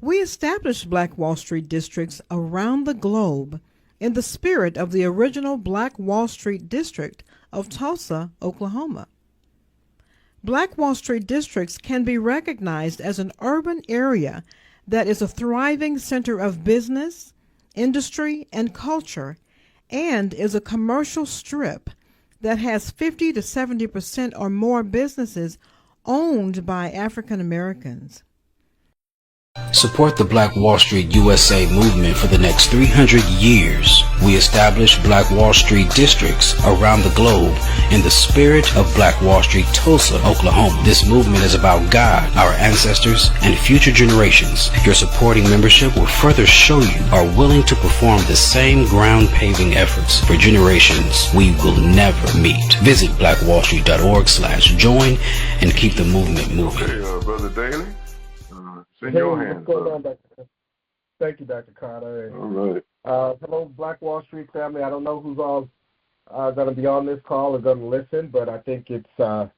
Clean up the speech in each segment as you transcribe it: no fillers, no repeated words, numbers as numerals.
We established Black Wall Street districts around the globe in the spirit of the original Black Wall Street district of Tulsa, Oklahoma. Black Wall Street districts can be recognized as an urban area that is a thriving center of business, industry, and culture, and is a commercial strip that has 50 to 70% or more businesses owned by African Americans. Support the Black Wall Street USA movement for the next 300 years. We established Black Wall Street districts around the globe in the spirit of Black Wall Street, Tulsa, Oklahoma. This movement is about God, our ancestors, and future generations. Your supporting membership will further show you are willing to perform the same ground paving efforts for generations we will never meet. Visit blackwallstreet.org/join and keep the movement moving. Okay, Brother Dailey. In Hey, your what's hands. going on, Dr. Thank you, Dr. Carter. And, All right. hello, Black Wall Street family. I don't know who's all going to be on this call or going to listen, but I think it's going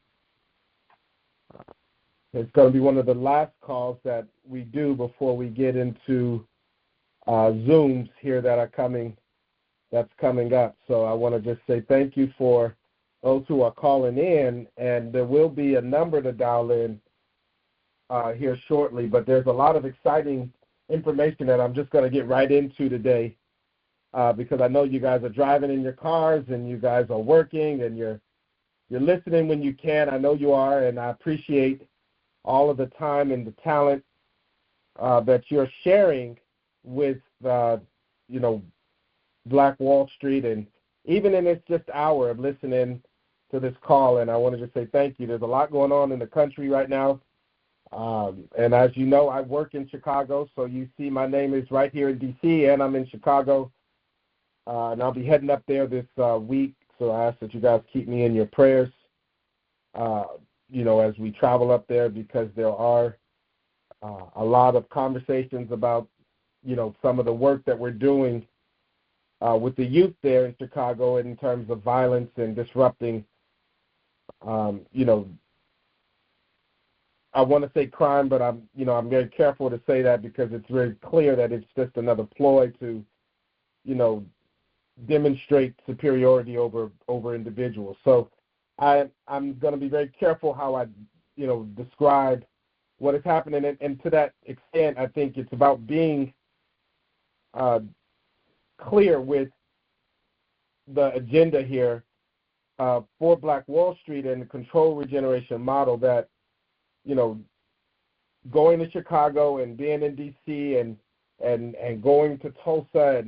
to be one of the last calls that we do before we get into Zooms here that's coming up. So I want to just say thank you for those who are calling in, and there will be a number to dial in here shortly, but there's a lot of exciting information that I'm just going to get right into today because I know you guys are driving in your cars and you guys are working and you're listening when you can. I know you are, and I appreciate all of the time and the talent that you're sharing with Black Wall Street, and even in this just hour of listening to this call. And I want to just say thank you. There's a lot going on in the country right now. And as you know, I work in Chicago, so you see my name is right here in D.C., and I'm in Chicago, and I'll be heading up there this week, so I ask that you guys keep me in your prayers, as we travel up there, because there are a lot of conversations about, some of the work that we're doing with the youth there in Chicago in terms of violence and disrupting, I want to say crime, but I'm very careful to say that because it's very clear that it's just another ploy to, demonstrate superiority over individuals. So I'm going to be very careful how I, describe what is happening. And to that extent, I think it's about being clear with the agenda here for Black Wall Street and the control regeneration model that, going to Chicago and being in D.C. and going to Tulsa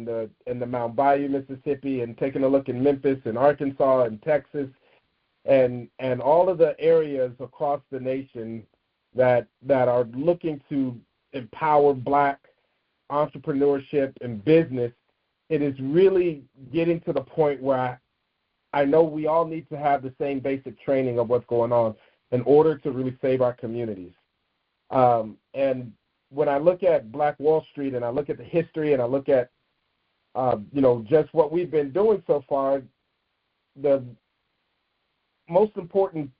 and the Mount Bayou, Mississippi, and taking a look in Memphis and Arkansas and Texas and all of the areas across the nation that are looking to empower Black entrepreneurship and business. It is really getting to the point where I know we all need to have the same basic training of what's going on in order to really save our communities. And when I look at Black Wall Street and I look at the history and I look at, just what we've been doing so far, the most important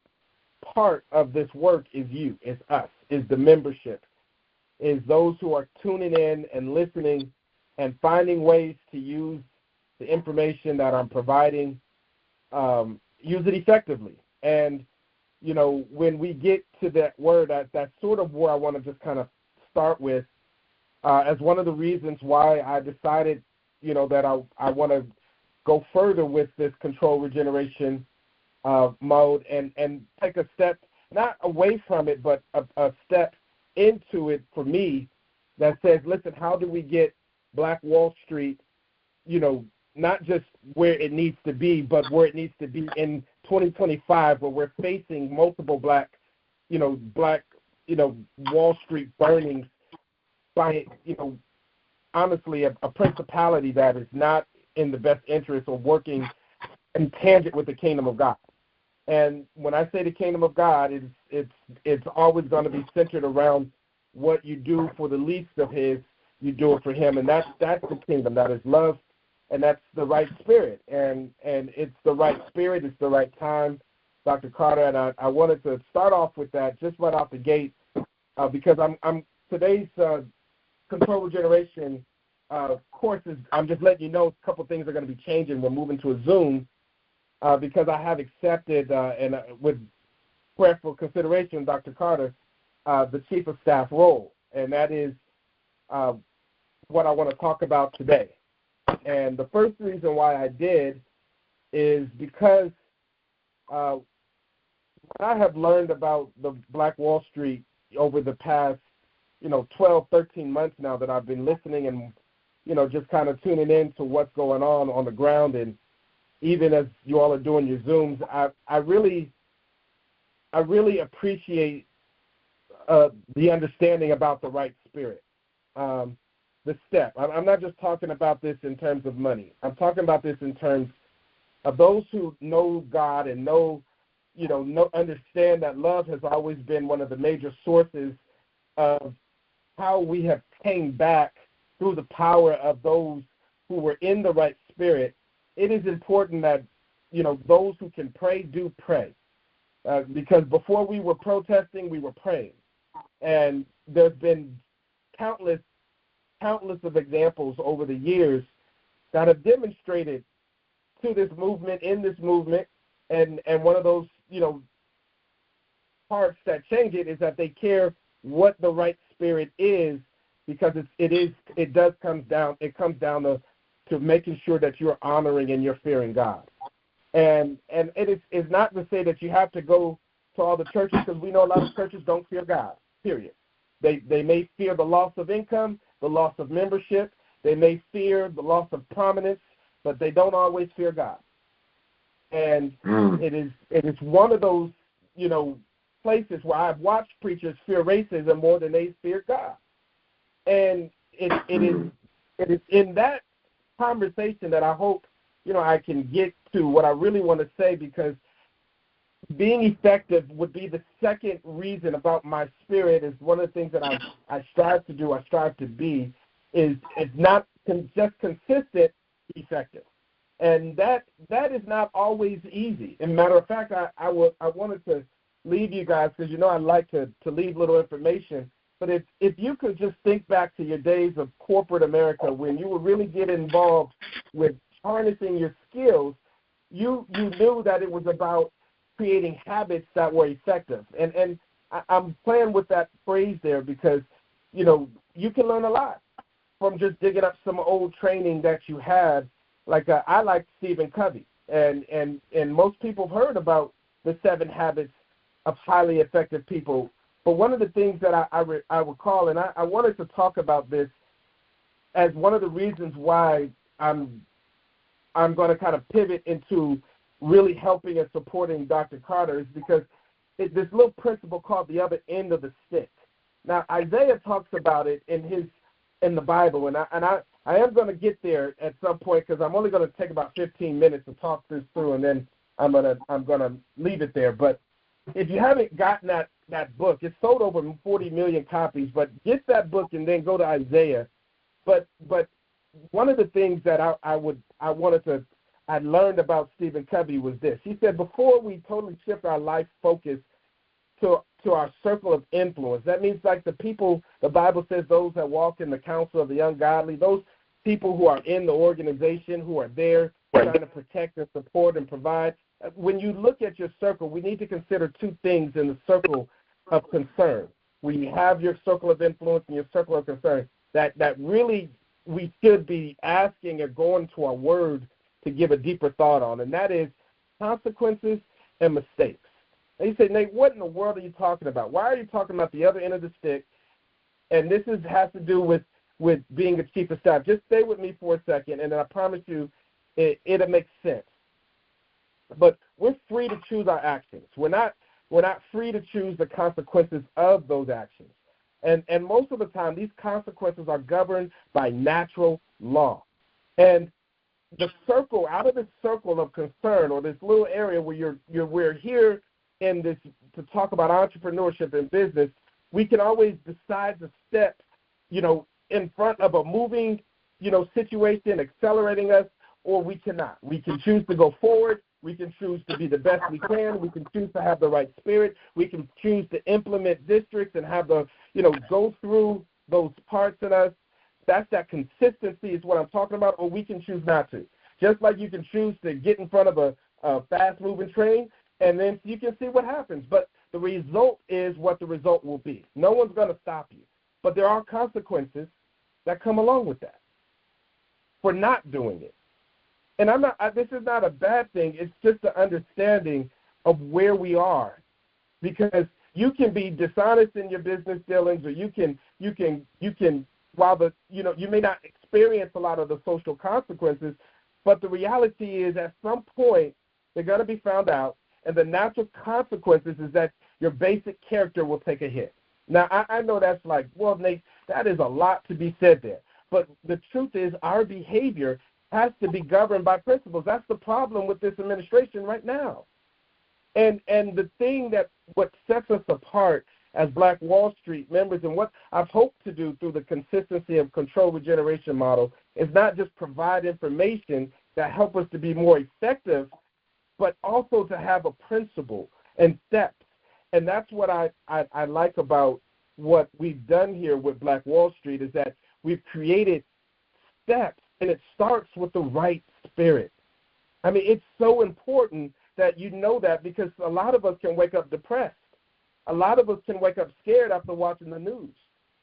part of this work is you, is us, is the membership, is those who are tuning in and listening and finding ways to use the information that I'm providing, use it effectively. And when we get to that word, that's sort of where I want to just kind of start with as one of the reasons why I decided, that I want to go further with this control regeneration mode and take a step, not away from it, but a step into it for me that says, listen, how do we get Black Wall Street, not just where it needs to be, but where it needs to be in 2025, where we're facing multiple Black Wall Street burnings by, honestly, a principality that is not in the best interest or working in tangent with the kingdom of God. And when I say the kingdom of God, it's always going to be centered around what you do for the least of His, you do it for Him, and that's the kingdom. That is love. And that's the right spirit, and it's the right spirit, it's the right time, Dr. Carter. And I wanted to start off with that just right off the gate because I'm today's Controllable Generation courses, I'm just letting you know a couple things are going to be changing. We're moving to a Zoom because I have accepted, and with prayerful consideration, Dr. Carter, the Chief of Staff role. And that is what I want to talk about today. And the first reason why I did is because what I have learned about the Black Wall Street over the past, 12, 13 months now that I've been listening and, just kind of tuning in to what's going on the ground. And even as you all are doing your Zooms, I really appreciate the understanding about the right spirit, the step. I'm not just talking about this in terms of money. I'm talking about this in terms of those who know God and understand that love has always been one of the major sources of how we have came back through the power of those who were in the right spirit. It is important that, those who can pray do pray. Because before we were protesting, we were praying. And there's been countless of examples over the years that have demonstrated to this movement, in this movement, and one of those, parts that change it is that they care what the right spirit is, because it comes down to making sure that you're honoring and you're fearing God. And it is not to say that you have to go to all the churches, because we know a lot of churches don't fear God, period. They may fear the loss of income, the loss of membership. They may fear the loss of prominence, but they don't always fear God. And it is one of those, places where I've watched preachers fear racism more than they fear God. And it is in that conversation that I hope, I can get to what I really want to say, because being effective would be the second reason about my spirit. Is one of the things that I strive to do, I strive to be, is not just consistent, effective. And that is not always easy. As a matter of fact, I wanted to leave you guys, because I like to leave little information. But if you could just think back to your days of corporate America, when you would really get involved with harnessing your skills, you knew that it was about creating habits that were effective. And I'm playing with that phrase there because, you can learn a lot from just digging up some old training that you had. Like I like Stephen Covey, and most people have heard about the 7 habits of highly effective people. But one of the things that I recall, and I wanted to talk about this as one of the reasons why I'm going to kind of pivot into really helping and supporting Dr. Carter, is because this little principle called the other end of the stick. Now, Isaiah talks about it in the Bible, and I am going to get there at some point, because I'm only going to take about 15 minutes to talk this through, and then I'm going to leave it there. But if you haven't gotten that book, it's sold over 40 million copies, but get that book and then go to Isaiah. But one of the things that I learned about Stephen Covey was this. He said, before we totally shift our life focus to our circle of influence, that means like the people, the Bible says, those that walk in the counsel of the ungodly, those people who are in the organization, who are there trying to protect and support and provide. When you look at your circle, we need to consider 2 things in the circle of concern. When you have your circle of influence and your circle of concern, that really we should be asking or going to our word to give a deeper thought on, and that is consequences and mistakes. And you say, Nate, what in the world are you talking about? Why are you talking about the other end of the stick? And this has to do with being a chief of staff. Just stay with me for a second, and then I promise you it'll make sense. But we're free to choose our actions. We're not free to choose the consequences of those actions. And most of the time, these consequences are governed by natural law. And the circle, out of this circle of concern, or this little area where we're here in this to talk about entrepreneurship and business, we can always decide to step, in front of a moving, situation accelerating us, or we cannot. We can choose to go forward. We can choose to be the best we can. We can choose to have the right spirit. We can choose to implement districts and have go through those parts in us. That's that consistency is what I'm talking about, or we can choose not to. Just like you can choose to get in front of a fast-moving train, and then you can see what happens. But the result is what the result will be. No one's going to stop you. But there are consequences that come along with that for not doing it. And this is not a bad thing. It's just the understanding of where we are, because you can be dishonest in your business dealings, or you can while you may not experience a lot of the social consequences, but the reality is at some point they're going to be found out, and the natural consequences is that your basic character will take a hit. Now, I know that's like, well, Nate, that is a lot to be said there. But the truth is our behavior has to be governed by principles. That's the problem with this administration right now. And the thing that what sets us apart as Black Wall Street members, and what I've hoped to do through the consistency of control regeneration model, is not just provide information that help us to be more effective, but also to have a principle and steps. And that's what I like about what we've done here with Black Wall Street, is that we've created steps, and it starts with the right spirit. I mean, it's so important that you know that, because a lot of us can wake up depressed. A lot of us can wake up scared after watching the news.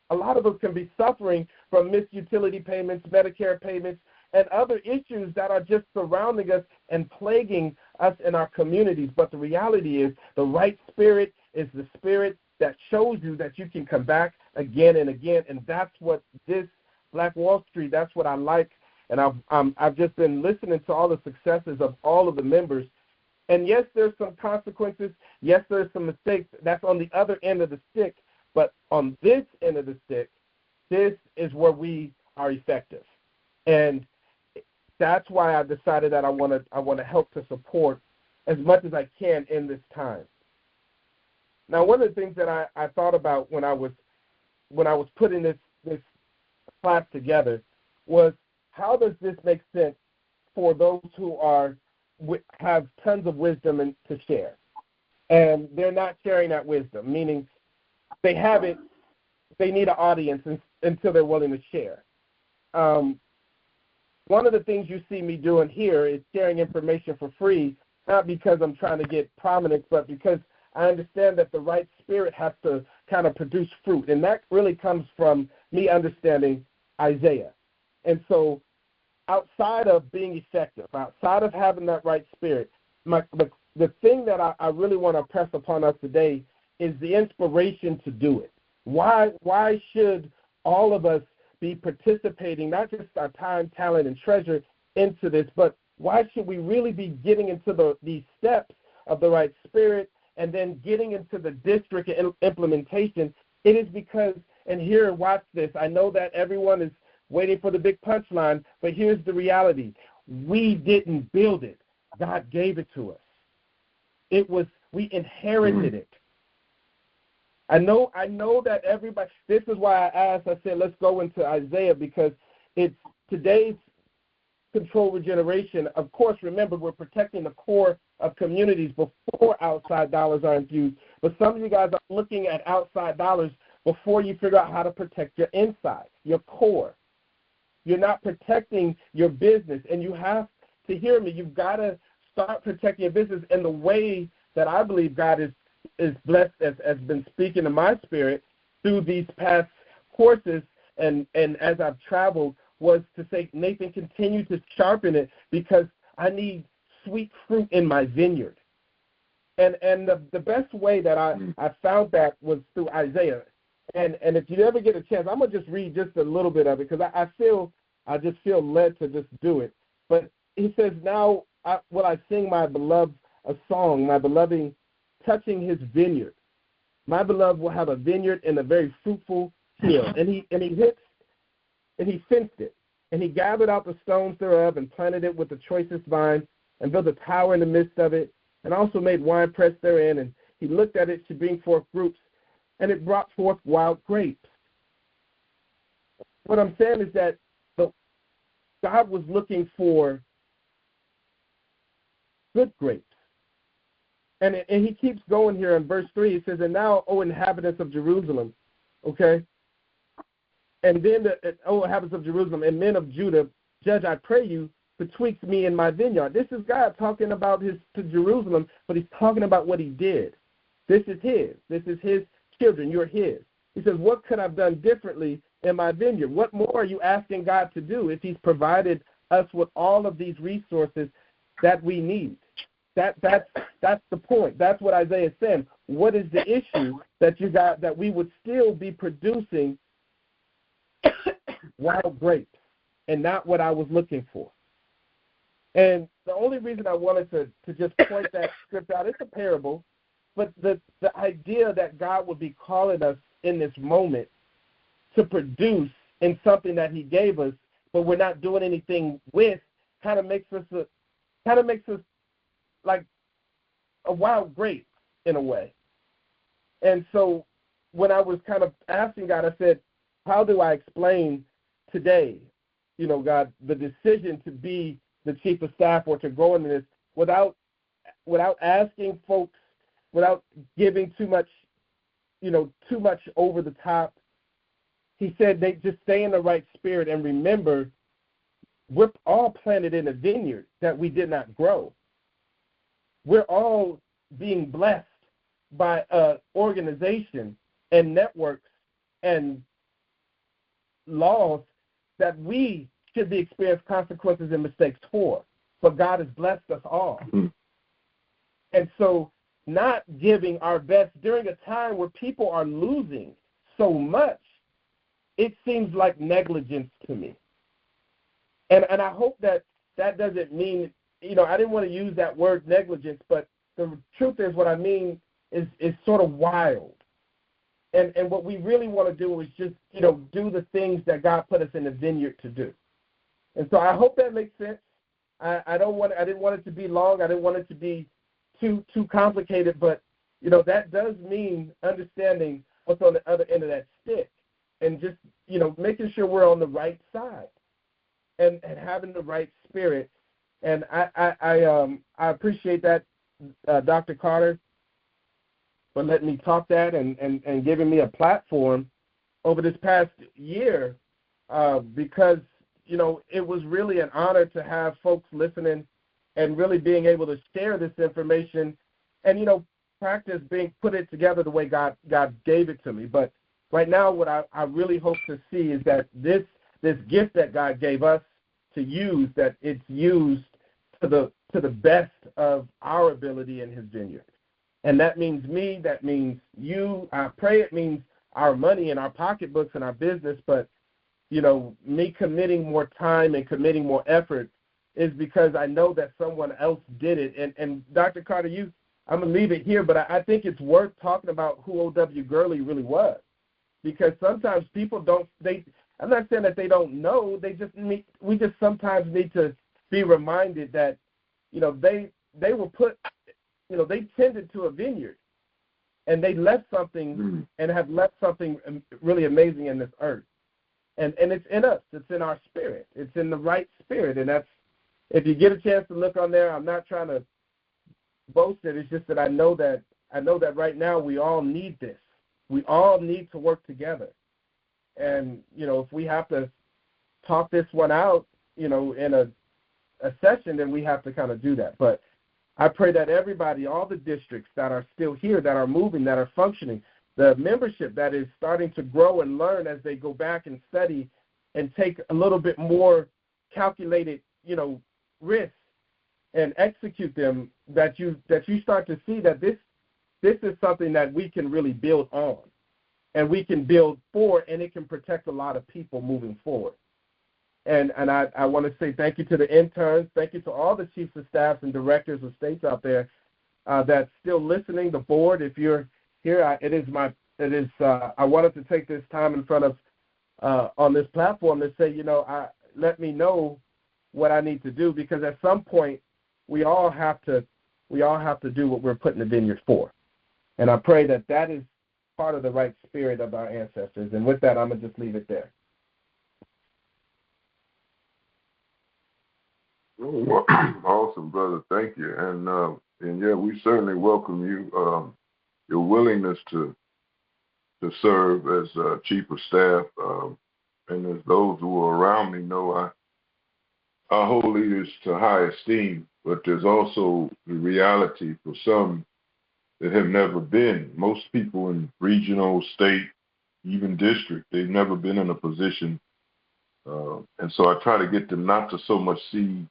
A lot of us can be suffering from missed utility payments, Medicare payments, and other issues that are just surrounding us and plaguing us in our communities. But the reality is the right spirit is the spirit that shows you that you can come back again and again, and that's what this Black Wall Street, that's what I like. And I've just been listening to all the successes of all of the members. And yes, there's some consequences. Yes, there's some mistakes. That's on the other end of the stick. But on this end of the stick, this is where we are effective. And that's why I decided that I want to help to support as much as I can in this time. Now, one of the things that I thought about when I was putting this class together was, how does this make sense for those who have tons of wisdom to share, and they're not sharing that wisdom, meaning they have it, they need an audience until they're willing to share. One of the things you see me doing here is sharing information for free, not because I'm trying to get prominence, but because I understand that the right spirit has to kind of produce fruit, and that really comes from me understanding Isaiah. And so outside of being effective, outside of having that right spirit, the thing that I really want to press upon us today is the inspiration to do it. Why should all of us be participating, not just our time, talent, and treasure into this, but why should we really be getting into these steps of the right spirit and then getting into the district implementation? It is because, and here, watch this, I know that everyone is waiting for the big punchline, but here's the reality. We didn't build it. God gave it to us. We inherited it. I know that everybody, this is why I said, let's go into Isaiah, because it's today's control regeneration. Of course, remember, we're protecting the core of communities before outside dollars are infused. But some of you guys are looking at outside dollars before you figure out how to protect your inside, your core. You're not protecting your business, and you have to hear me. You've got to start protecting your business. And the way that I believe God is blessed, has been speaking to my spirit through these past courses and as I've traveled, was to say, Nathan, continue to sharpen it, because I need sweet fruit in my vineyard. And the best way that I found that was through Isaiah. And if you ever get a chance, I'm going to just read just a little bit of it, because I just feel led to just do it. But he says, now will I sing my beloved a song, my beloved touching his vineyard. My beloved will have a vineyard in a very fruitful hill. And he fenced it. And he gathered out the stones thereof and planted it with the choicest vine, and built a tower in the midst of it, and also made winepress therein. And he looked at it to bring forth groups, and it brought forth wild grapes. What I'm saying is that God was looking for good grapes. And he keeps going here in verse 3. He says, and now, O inhabitants of Jerusalem, okay, And then the habits of Jerusalem and men of Judah, judge, I pray you, betwixt me and my vineyard. This is God talking about to Jerusalem, but he's talking about what he did. This is his. This is his children. You're his. He says, what could I have done differently in my vineyard? What more are you asking God to do if he's provided us with all of these resources that we need? That's the point. That's what Isaiah is saying. What is the issue that you got that we would still be producing wild grapes and not what I was looking for? And the only reason I wanted to just point that script out, it's a parable, but the idea that God would be calling us in this moment to produce in something that he gave us, but we're not doing anything with, kind of makes us like a wild grape in a way. And so when I was kind of asking God, I said, how do I explain today, God, the decision to be the chief of staff or to go into this without asking folks, without giving too much over the top? He said they just stay in the right spirit and remember we're all planted in a vineyard that we did not grow. We're all being blessed by organization and networks and laws that we should be experiencing consequences and mistakes for. But God has blessed us all. Mm-hmm. And so not giving our best during a time where people are losing so much, it seems like negligence to me. And I hope that doesn't mean, I didn't want to use that word negligence, but the truth is what I mean is sort of wild. And what we really want to do is just, do the things that God put us in the vineyard to do. And so I hope that makes sense. I didn't want it to be long. I didn't want it to be too complicated, but, that does mean understanding what's on the other end of that stick and just, making sure we're on the right side and having the right spirit. And I appreciate that, Dr. Carter, for letting me talk that and giving me a platform over this past year because, it was really an honor to have folks listening and really being able to share this information and, practice put it together the way God gave it to me. But right now what I really hope to see is that this gift that God gave us to use, that it's used to the best of our ability in his vineyard. And that means me, that means you. I pray it means our money and our pocketbooks and our business, but, me committing more time and committing more effort is because I know that someone else did it. And Dr. Carter, I'm going to leave it here, but I think it's worth talking about who O.W. Gurley really was, because sometimes people I'm not saying that they don't know, we just sometimes need to be reminded that, they were put, they tended to a vineyard and they left something and have left something really amazing in this earth. And it's in us. It's in our spirit. It's in the right spirit. And that's, if you get a chance to look on there, I'm not trying to boast it. It's just that I know that right now we all need this. We all need to work together. And, if we have to talk this one out, in a session, then we have to kind of do that. But I pray that everybody, all the districts that are still here, that are moving, that are functioning, the membership that is starting to grow and learn as they go back and study and take a little bit more calculated, risks and execute them, that you start to see that this is something that we can really build on and we can build for, and it can protect a lot of people moving forward. And I want to say thank you to the interns. Thank you to all the chiefs of staffs and directors of states out there that's still listening. The board, if you're here, I wanted to take this time in front of on this platform to say, let me know what I need to do, because at some point we all have to do what we're put in the vineyard for. And I pray that is part of the right spirit of our ancestors. And with that, I'm going to just leave it there. Awesome, brother. Thank you. And yeah, we certainly welcome you, your willingness to serve as chief of staff. And as those who are around me know, I hold leaders to high esteem, but there's also the reality for some that have never been. Most people in regional, state, even district, they've never been in a position. And so I try to get them not to so much see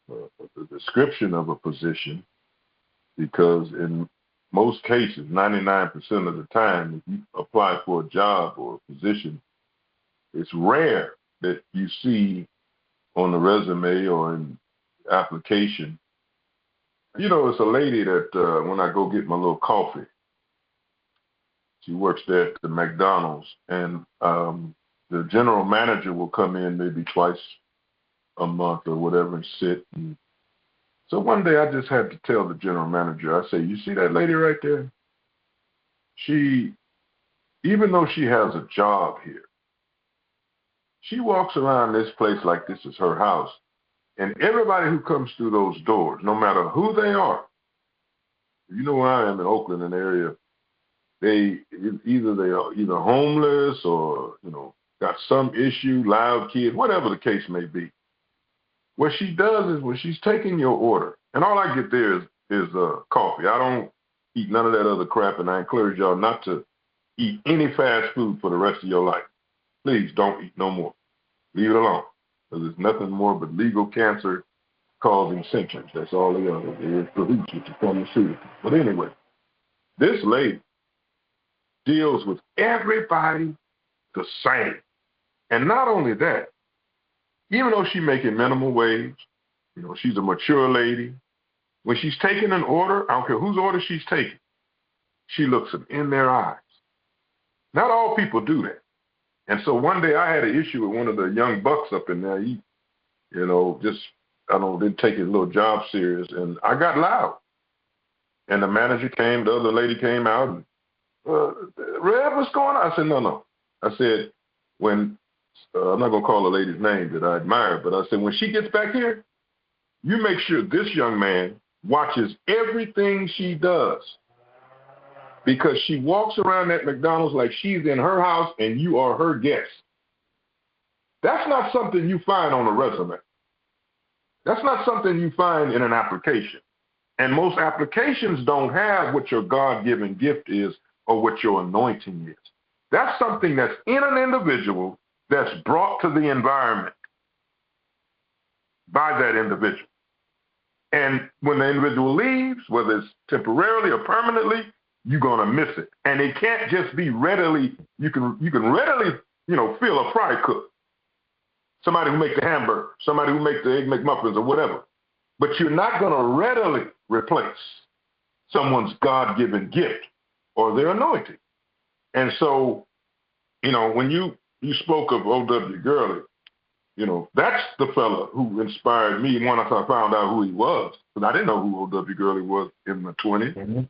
the description of a position, because in most cases, 99% of the time, if you apply for a job or a position, it's rare that you see on the resume or in application. It's a lady that when I go get my little coffee, she works there at the McDonald's, and the general manager will come in maybe twice a month or whatever and sit. And so one day I just had to tell the general manager, I say, you see that lady right there? She, even though she has a job here, she walks around this place like this is her house. And everybody who comes through those doors, no matter who they are, you know where I am in Oakland, an area, they are either homeless or, got some issue, loud kids, whatever the case may be. What she does is when she's taking your order, and all I get there is coffee. I don't eat none of that other crap, and I encourage y'all not to eat any fast food for the rest of your life. Please don't eat no more. Leave it alone, because it's nothing more but legal cancer-causing symptoms. That's all they are. They're produced with the pharmaceutical. But anyway, this lady deals with everybody the same. And not only that, even though she's making minimum wage, she's a mature lady, when she's taking an order, I don't care whose order she's taking, she looks them in their eyes. Not all people do that. And so one day I had an issue with one of the young bucks up in there. He, didn't take his little job serious, and I got loud. And the manager came, the other lady came out, and, Rev, what's going on? I said, no. I said, I'm not going to call the lady's name that I admire, but I said, when she gets back here, you make sure this young man watches everything she does, because she walks around that McDonald's like she's in her house and you are her guest. That's not something you find on a resume. That's not something you find in an application. And most applications don't have what your God-given gift is or what your anointing is. That's something that's in an individual that's brought to the environment by that individual. And when the individual leaves, whether it's temporarily or permanently, you're going to miss it. And it can't just be readily, you can readily, feel a fry cook. Somebody who makes the hamburger, somebody who makes the Egg McMuffins or whatever. But you're not going to readily replace someone's God-given gift or their anointing. And so, when you spoke of O.W. Gurley, that's the fella who inspired me once I found out who he was. Because I didn't know who O.W. Gurley was in my 20s. Mm-hmm.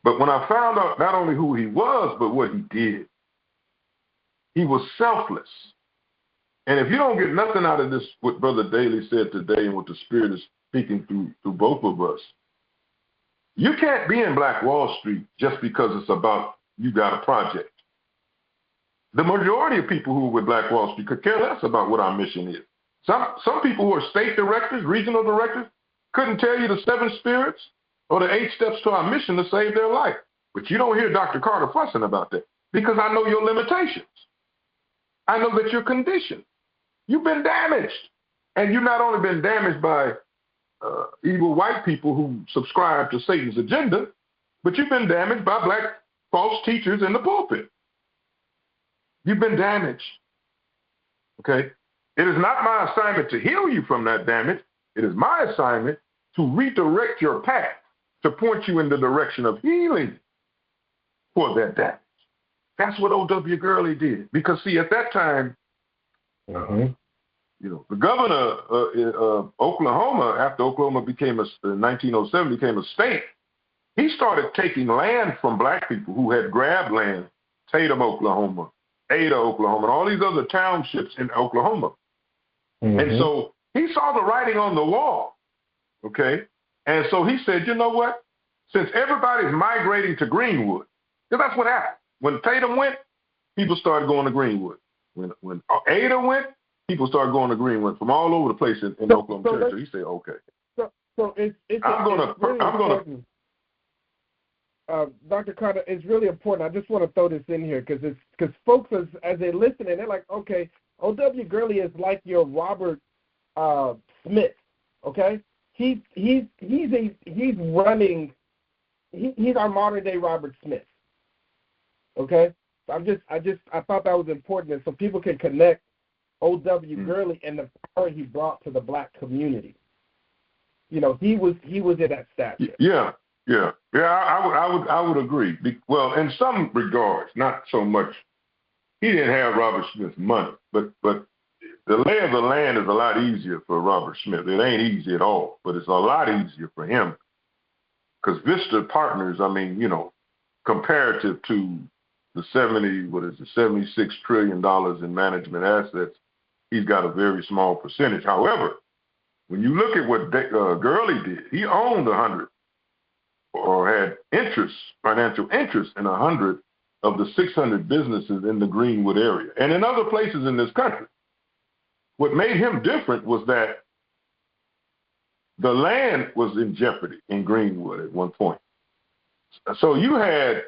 But when I found out not only who he was, but what he did, he was selfless. And if you don't get nothing out of this, what Brother Dailey said today and what the Spirit is speaking through both of us, you can't be in Black Wall Street just because it's about you got a project. The majority of people who are with Black Wall Street could care less about what our mission is. Some people who are state directors, regional directors, couldn't tell you the 7 spirits or the 8 steps to our mission to save their life. But you don't hear Dr. Carter fussing about that, because I know your limitations. I know that you're conditioned. You've been damaged. And you've not only been damaged by evil white people who subscribe to Satan's agenda, but you've been damaged by black false teachers in the pulpit. You've been damaged. Okay? It is not my assignment to heal you from that damage. It is my assignment to redirect your path, to point you in the direction of healing for that damage. That's what O.W. Gurley did. Because, see, at that time, the governor of Oklahoma, after Oklahoma in 1907 became a state, he started taking land from black people who had grabbed land, Tatum, Oklahoma, Ada, Oklahoma, and all these other townships in Oklahoma. Mm-hmm. And so he saw the writing on the wall, okay? And so he said, you know what? Since everybody's migrating to Greenwood, because that's what happened. When Tatum went, people started going to Greenwood. When Ada went, people started going to Greenwood from all over the place in Oklahoma Territory. He said, okay. So it's really important. Dr. Carter, it's really important. I just want to throw this in here because folks, as they listen, and they're like, okay, O.W. Gurley is like your Robert Smith, okay? He's our modern day Robert Smith, okay? So I thought that was important, so people can connect O.W. Gurley and the power he brought to the black community. You know, he was at that stature. Yeah. I would agree. Well, in some regards, not so much. He didn't have Robert Smith's money, but the lay of the land is a lot easier for Robert Smith. It ain't easy at all, but it's a lot easier for him because Vista Partners, I mean, you know, comparative to the $76 trillion in management assets, he's got a very small percentage. However, when you look at what Gurley did, he owned 100 or had financial interest in 100 of the 600 businesses in the Greenwood area and in other places in this country. What made him different was that the land was in jeopardy in Greenwood at one point. So you had,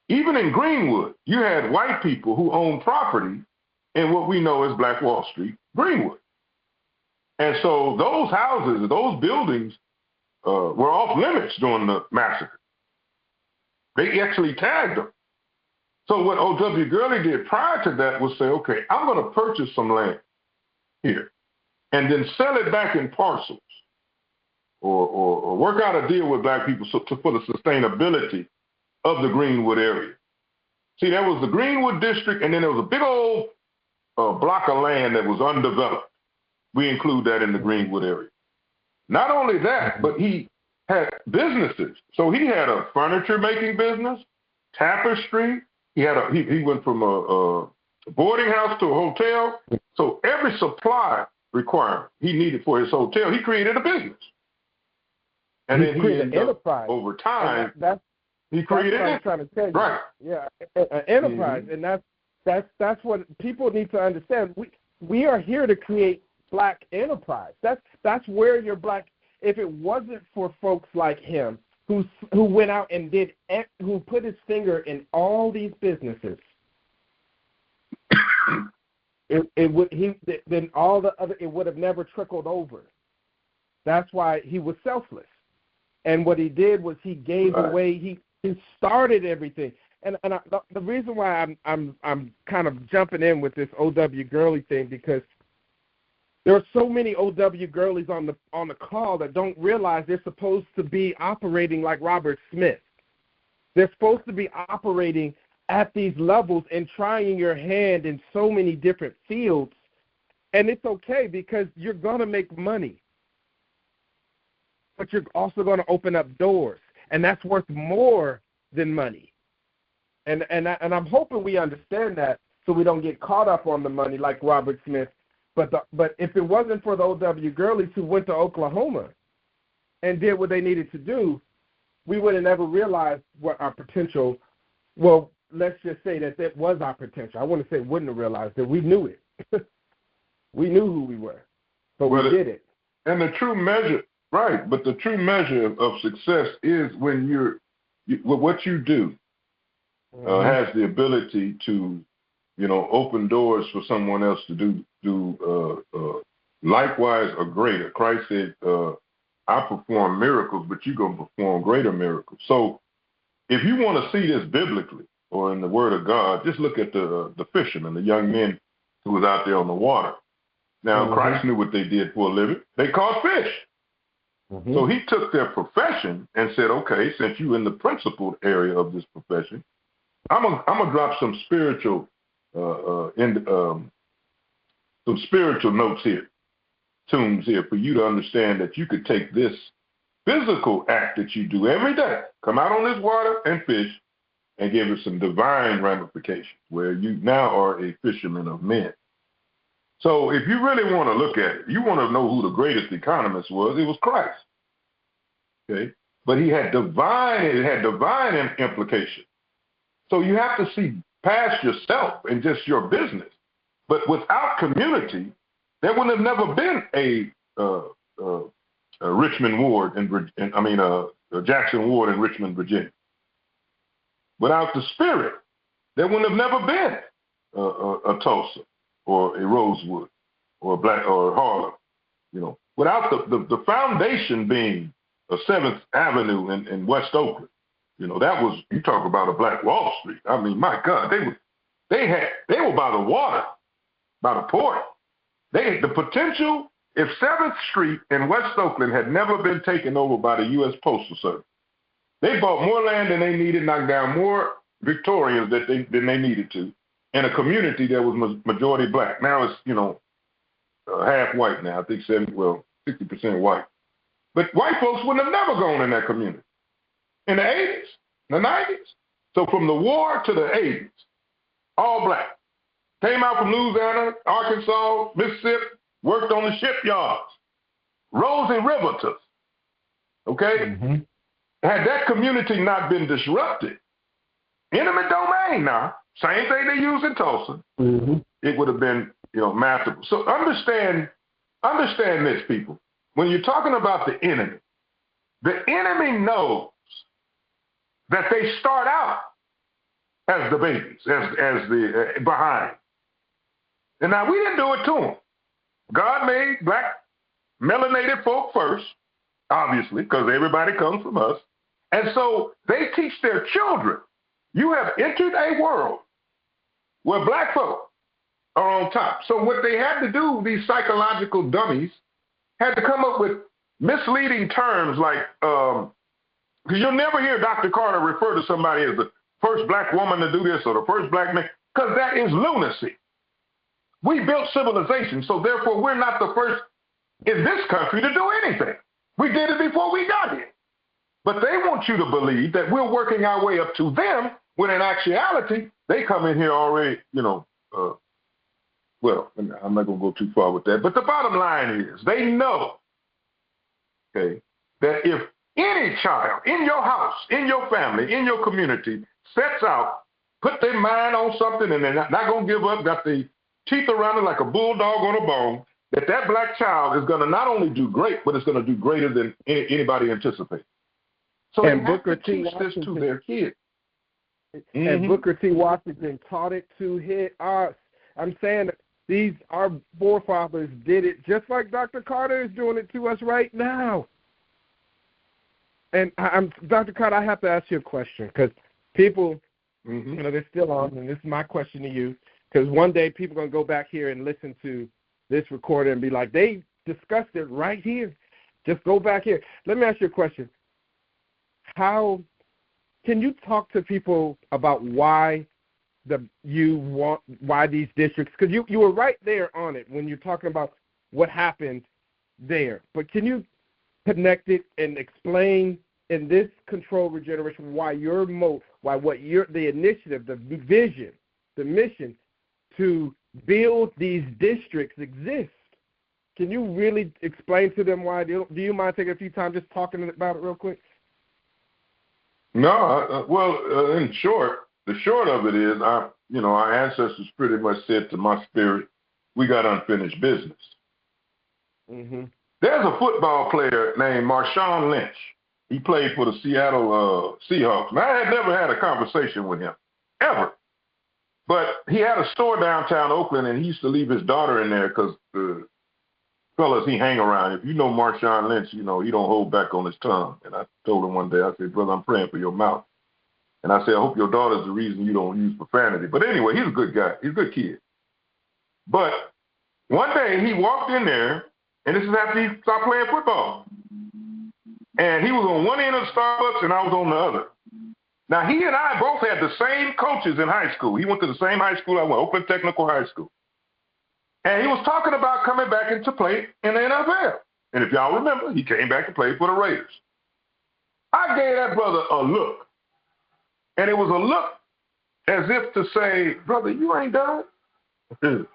even in Greenwood, you had white people who owned property in what we know as Black Wall Street, Greenwood. And so those houses, those buildings were off limits during the massacre. They actually tagged them. So what O.W. Gurley did prior to that was say, okay, I'm going to purchase some land here and then sell it back in parcels or work out a deal with black people for the sustainability of the Greenwood area. See, there was the Greenwood district, and then there was a big old block of land that was undeveloped. We include that in the Greenwood area. Not only that, but he had businesses. So he had a furniture making business, tapestry. He went from a boarding house to a hotel. So every supply requirement he needed for his hotel, he created a business. And then he ended enterprise. Over time, he created what I'm trying to tell you. Right. Yeah, an enterprise. And that's what people need to understand. We are here to create black enterprise. That's where your black. If it wasn't for folks like him who went out and who put his finger in all these businesses, it would have never trickled over. That's why he was selfless, and what he did was he gave away. He started everything. And the reason why I'm kind of jumping in with this O.W. Gurley thing because there are so many O.W. Gurleys on the call that don't realize they're supposed to be operating like Robert Smith. They're supposed to be operating at these levels and trying your hand in so many different fields. And it's okay because you're going to make money. But you're also going to open up doors. And that's worth more than money. And I'm hoping we understand that so we don't get caught up on the money like Robert Smith. But if it wasn't for the O.W. Gurleys who went to Oklahoma and did what they needed to do, we would have never realized what our potential. Well, let's just say that was our potential. I want to say wouldn't have realized that we knew it. We knew who we were, but we did it. And the true measure, right? But the true measure of success is when what you do has the ability to, open doors for someone else to do likewise or greater. Christ said, I perform miracles, but you're going to perform greater miracles. So if you want to see this biblically or in the Word of God, just look at the fishermen, the young men who was out there on the water. Now, Christ knew what they did for a living. They caught fish. So he took their profession and said, okay, since you're in the principled area of this profession, I'm gonna drop some spiritual notes here, tunes here for you to understand that you could take this physical act that you do every day, come out on this water and fish, and give it some divine ramifications where you now are a fisherman of men. So if you really want to look at it, you want to know who the greatest economist was, it was Christ. Okay? But it had divine implications. So you have to see past yourself and just your business. But without community, there would have never been a Richmond Ward Jackson Ward in Richmond, Virginia. Without the spirit, there would have never been a Tulsa or a Rosewood or a Harlem. Without the foundation being a 7th Avenue in West Oakland, that was, you talk about a Black Wall Street. I mean, my God, they were by the water, by the port. The potential, if 7th Street in West Oakland had never been taken over by the U.S. Postal Service, they bought more land than they needed, knocked down more Victorians than they needed to, in a community that was majority Black. Now it's, half white now. I think 60% white. But white folks would have never gone in that community. In the 80s, the 90s. So from the war to the 80s, all Black. Came out from Louisiana, Arkansas, Mississippi, worked on the shipyards, rose in riveters. Okay? Mm-hmm. Had that community not been disrupted, enemy domain now, same thing they use in Tulsa, it would have been, masterful. So understand this, people. When you're talking about the enemy knows that they start out as the babies, as the behind. And now we didn't do it to them. God made Black melanated folk first, obviously, because everybody comes from us. And so they teach their children, you have entered a world where Black folk are on top. So what they had to do, these psychological dummies, had to come up with misleading terms like, because you'll never hear Dr. Carter refer to somebody as the first Black woman to do this or the first Black man, because that is lunacy. We built civilization, so therefore we're not the first in this country to do anything. We did it before we got here. But they want you to believe that we're working our way up to them, when in actuality, they come in here already, well, I'm not going to go too far with that. But the bottom line is they know, okay, that if any child in your house, in your family, in your community sets out, put their mind on something and they're not going to give up, got the teeth around it like a bulldog on a bone, that Black child is going to not only do great, but it's going to do greater than anybody anticipates. So and they Booker have to teach this to their kids. And Booker T. Washington taught it to us. I'm saying our forefathers did it just like Dr. Carter is doing it to us right now. And Dr. Carter, I have to ask you a question because people, they're still on, and this is my question to you, because one day people are going to go back here and listen to this recording and be like, they discussed it right here. Just go back here. Let me ask you a question. How can you talk to people about why these districts? Because you were right there on it when you're talking about what happened there. But can you connect it and explain in this control regeneration why the initiative, the vision, the mission to build these districts exist? Can you really explain to them why? Do you mind taking a few time just talking about it real quick? No, in short, the short of it is, our ancestors pretty much said to my spirit, we got unfinished business. Mm-hmm. There's a football player named Marshawn Lynch. He played for the Seattle Seahawks. Now, I had never had a conversation with him, ever. But he had a store downtown Oakland, and he used to leave his daughter in there because the fellas he hang around. If you know Marshawn Lynch, he don't hold back on his tongue. And I told him one day, I said, brother, I'm praying for your mouth. And I said, I hope your daughter's the reason you don't use profanity. But anyway, he's a good guy. He's a good kid. But one day he walked in there, and this is after he stopped playing football. And he was on one end of the Starbucks, and I was on the other. Now, he and I both had the same coaches in high school. He went to the same high school I went, Oakland Technical High School. And he was talking about coming back into play in the NFL. And if y'all remember, he came back to play for the Raiders. I gave that brother a look. And it was a look as if to say, brother, you ain't done. you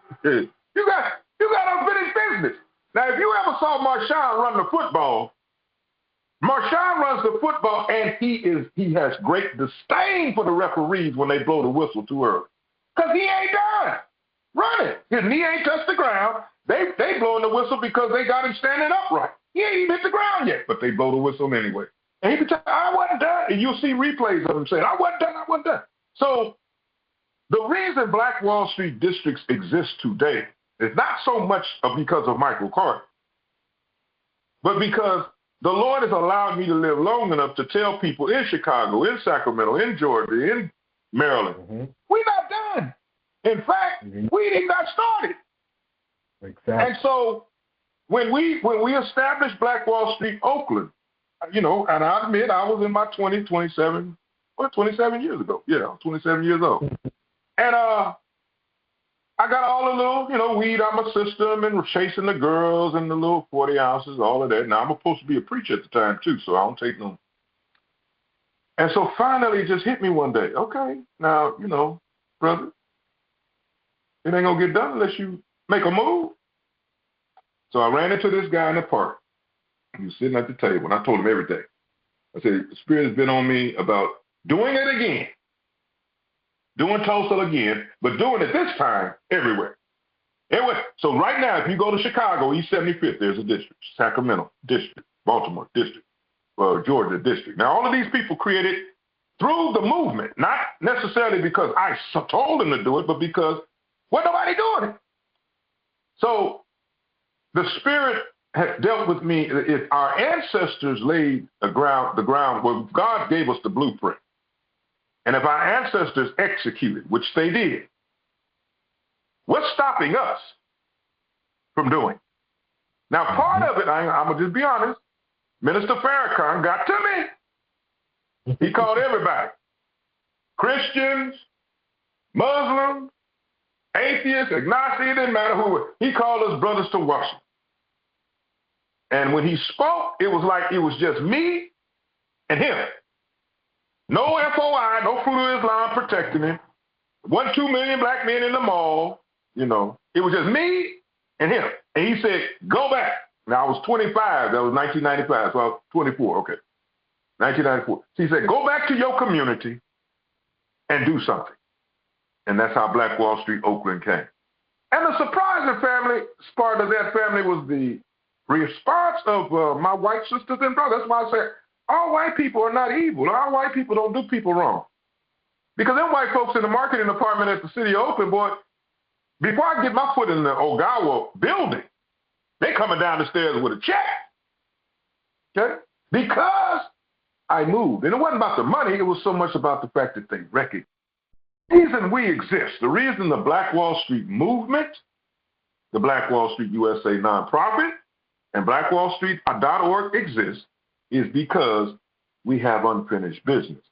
got unfinished business. Now, if you ever saw Marshawn run the football, Marshawn runs the football, and he has great disdain for the referees when they blow the whistle too early. Because he ain't done running. His knee ain't touched the ground. They blowing the whistle because they got him standing upright. He ain't even hit the ground yet, but they blow the whistle anyway. And he can tell, I wasn't done. And you'll see replays of him saying, I wasn't done. So the reason Black Wall Street districts exist today is not so much because of Michael Carter, but because the Lord has allowed me to live long enough to tell people in Chicago, in Sacramento, in Georgia, in Maryland, we're not done. In fact, we ain't got started. Exactly. And so when we established Black Wall Street Oakland, and I admit I was in my 27 years ago. Yeah, I was 27 years old. And I got all the little, weed out my system and chasing the girls and the little 40 ounces, all of that. Now, I'm supposed to be a preacher at the time, too, so I don't take no. And so finally it just hit me one day. Okay, now, brother, it ain't going to get done unless you make a move. So I ran into this guy in the park. He was sitting at the table, and I told him everything. I said, the Spirit has been on me about doing it again. Doing Tulsa again, but doing it this time everywhere. So right now, if you go to Chicago, East 75th, there's a district. Sacramento district, Baltimore district, Georgia district. Now, all of these people created through the movement, not necessarily because I told them to do it, but because nobody doing it. So the Spirit has dealt with me. If our ancestors laid the ground where God gave us the blueprint, and if our ancestors executed, which they did, what's stopping us from doing? Now, part of it, I'm going to just be honest, Minister Farrakhan got to me. He called everybody, Christians, Muslims, atheists, agnostics, it didn't matter who. He called us brothers to worship. And when he spoke, it was like it was just me and him. No FOI, no Fruit of Islam protecting him. 1-2 million black men in the mall, It was just me and him. And he said, go back. Now, I was 25. That was 1995. So I was 24. Okay. 1994. So he said, go back to your community and do something. And that's how Black Wall Street Oakland came. And the surprising part of that family was the response of my white sisters and brothers. That's why I said, all white people are not evil. All white people don't do people wrong. Because them white folks in the marketing department at the city of Oakland, boy, before I get my foot in the Ogawa building, they coming down the stairs with a check. Okay? Because I moved. And it wasn't about the money. It was so much about the fact that they recognized. The reason we exist, the reason the Black Wall Street movement, the Black Wall Street USA nonprofit, and blackwallstreet.org exists is because we have unfinished business.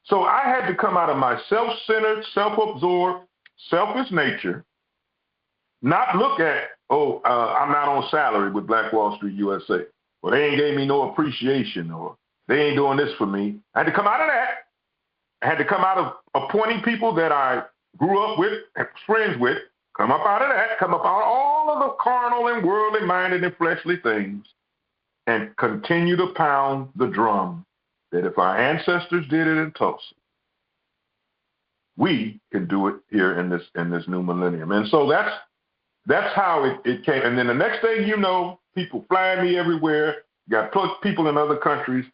So I had to come out of my self-centered, self-absorbed, selfish nature, not look at, I'm not on salary with Black Wall Street USA, or they ain't gave me no appreciation, or they ain't doing this for me. I had to come out of that. I had to come out of appointing people that I grew up with, and friends with, come up out of that, come up out of all of the carnal and worldly minded and fleshly things, and continue to pound the drum that if our ancestors did it in Tulsa, we can do it here in this new millennium. And so that's how it came. And then the next thing you know, people flying me everywhere. You got people in other countries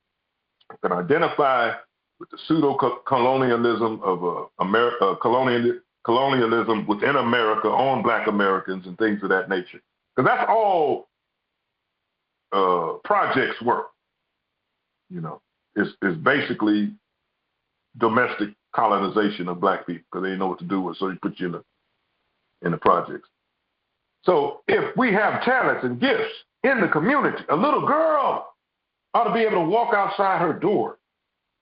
that identify with the pseudo-colonialism of colonialism within America on Black Americans and things of that nature. Because that's all projects work. It's basically domestic colonization of Black people because they didn't know what to do with, so they put you in the projects. So if we have talents and gifts in the community, a little girl ought to be able to walk outside her door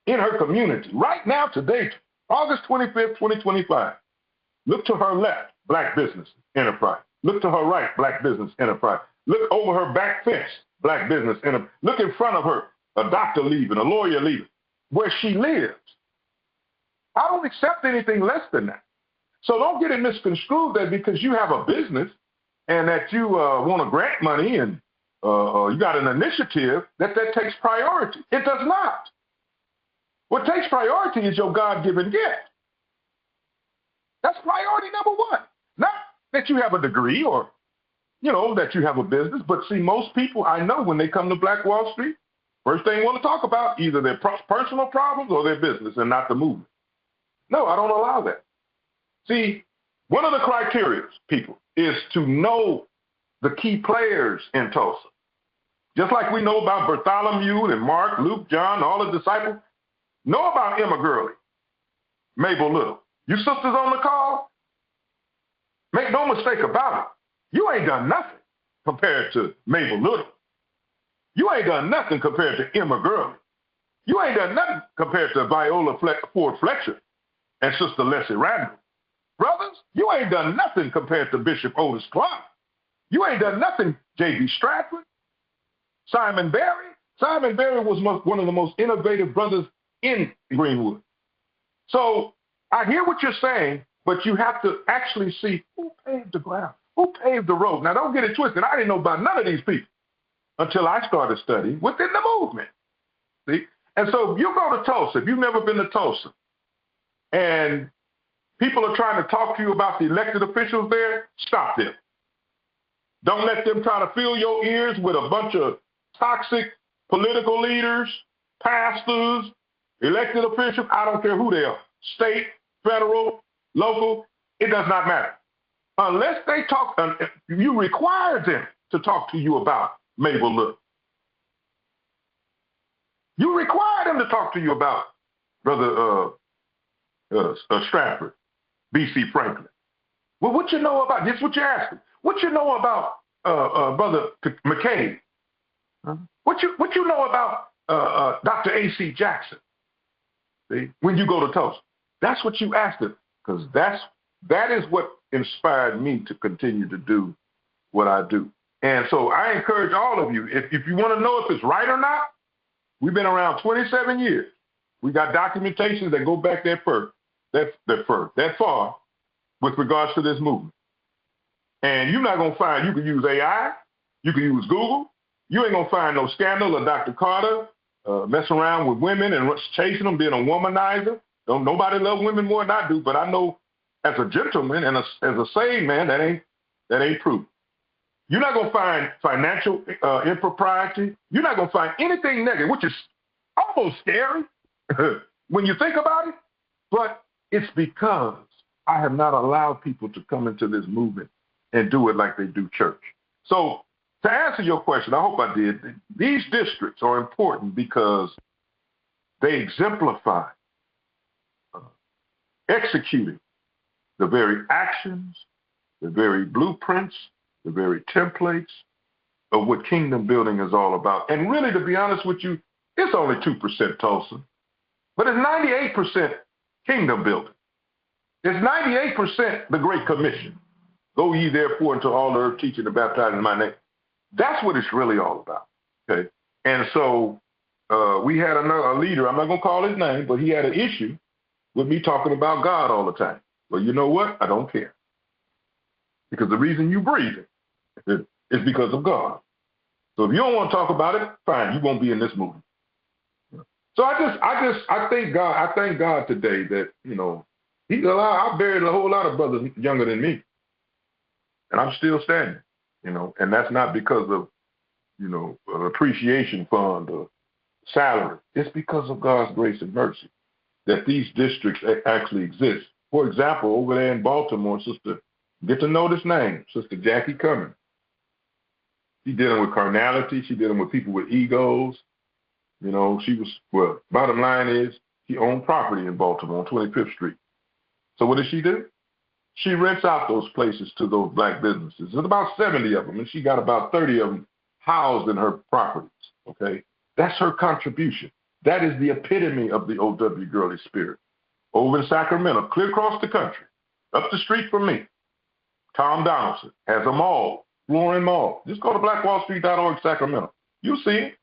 in her community right now, today, August 25th, 2025. Look to her left, Black business enterprise. Look to her right, Black business enterprise. Look over her back fence, Black business enterprise. Look in front of her, a doctor leaving, a lawyer leaving, where she lives. I don't accept anything less than that. So don't get it misconstrued that because you have a business and that you want to grant money and you got an initiative, that takes priority. It does not. What takes priority is your God-given gift. That's priority number one. Not that you have a degree or, that you have a business. But see, most people I know when they come to Black Wall Street, first thing they want to talk about either their personal problems or their business and not the movement. No, I don't allow that. See, one of the criteria, people, is to know the key players in Tulsa. Just like we know about Bartholomew and Mark, Luke, John, all the disciples, know about Emma Gurley, Mabel Little. You sisters on the call, make no mistake about it. You ain't done nothing compared to Mabel Little. You ain't done nothing compared to Emma Gurley. You ain't done nothing compared to Viola Ford Fletcher and Sister Leslie Randall. Brothers, you ain't done nothing compared to Bishop Otis Clark. You ain't done nothing, J.B. Stratford, Simon Berry. Simon Berry was one of the most innovative brothers in Greenwood. So I hear what you're saying, but you have to actually see who paved the ground, who paved the road. Now, don't get it twisted. I didn't know about none of these people until I started studying within the movement. See? And so if you go to Tulsa, if you've never been to Tulsa, and people are trying to talk to you about the elected officials there, stop them. Don't let them try to fill your ears with a bunch of toxic political leaders, pastors, elected officials. I don't care who they are, state, federal, local, it does not matter. Unless they talk, you require them to talk to you about Mabel Little. You require them to talk to you about Brother Stratford, B.C. Franklin. Well, what you know about, this is what you're asking. What you know about Brother McCabe? Huh? What you know about Dr. A.C. Jackson? See, when you go to Tulsa, that's what you asked them, because that is what inspired me to continue to do what I do. And so I encourage all of you, if you want to know if it's right or not, we've been around 27 years. We got documentation that go back that far with regards to this movement. And you're not going to find, you can use AI, you can use Google, you ain't going to find no scandal of Dr. Carter messing around with women and chasing them, being a womanizer. Nobody love women more than I do, but I know as a gentleman and as a saved man, that ain't true. You're not going to find financial impropriety. You're not going to find anything negative, which is almost scary when you think about it. But it's because I have not allowed people to come into this movement and do it like they do church. So to answer your question, I hope I did, these districts are important because they exemplify executing the very actions, the very blueprints, the very templates of what kingdom building is all about. And really, to be honest with you, it's only 2% Tulsa, but it's 98% kingdom building. It's 98% the Great Commission. Go ye therefore into all the earth, teaching and baptizing in my name. That's what it's really all about. Okay. And so we had a leader, I'm not going to call his name, but he had an issue with me talking about God all the time. Well, you know what? I don't care. Because the reason you breathe is because of God. So if you don't want to talk about it, fine, you won't be in this movement. So I thank God. I thank God today that, I buried a whole lot of brothers younger than me. And I'm still standing, and that's not because of, an appreciation fund or salary. It's because of God's grace and mercy that these districts actually exist. For example, over there in Baltimore, get to know this name, Sister Jackie Cummings. She's dealing with carnality. She's dealing with people with egos. Bottom line is she owned property in Baltimore on 25th Street. So what does she do? She rents out those places to those black businesses. There's about 70 of them, and she got about 30 of them housed in her properties, okay? That's her contribution. That is the epitome of the O.W. Gurley spirit. Over in Sacramento, clear across the country, up the street from me, Tom Donaldson has a mall, Florin Mall. Just go to blackwallstreet.org, Sacramento. You'll see it.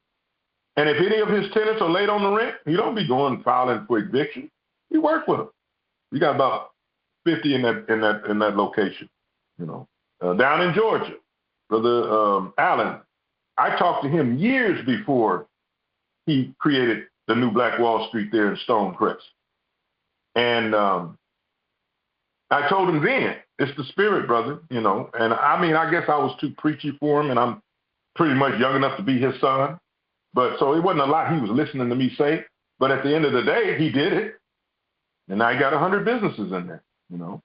And if any of his tenants are late on the rent, he don't be going filing for eviction. We work with them. We got about 50 in that location. Down in Georgia, Brother Allen, I talked to him years before he created the new Black Wall Street there in Stonecrest. And I I told him then, it's the spirit, brother, you know. And I mean, I guess I was too preachy for him, and I'm pretty much young enough to be his son. But so it wasn't a lot he was listening to me say. But at the end of the day, he did it. And now he got 100 businesses in there, you know.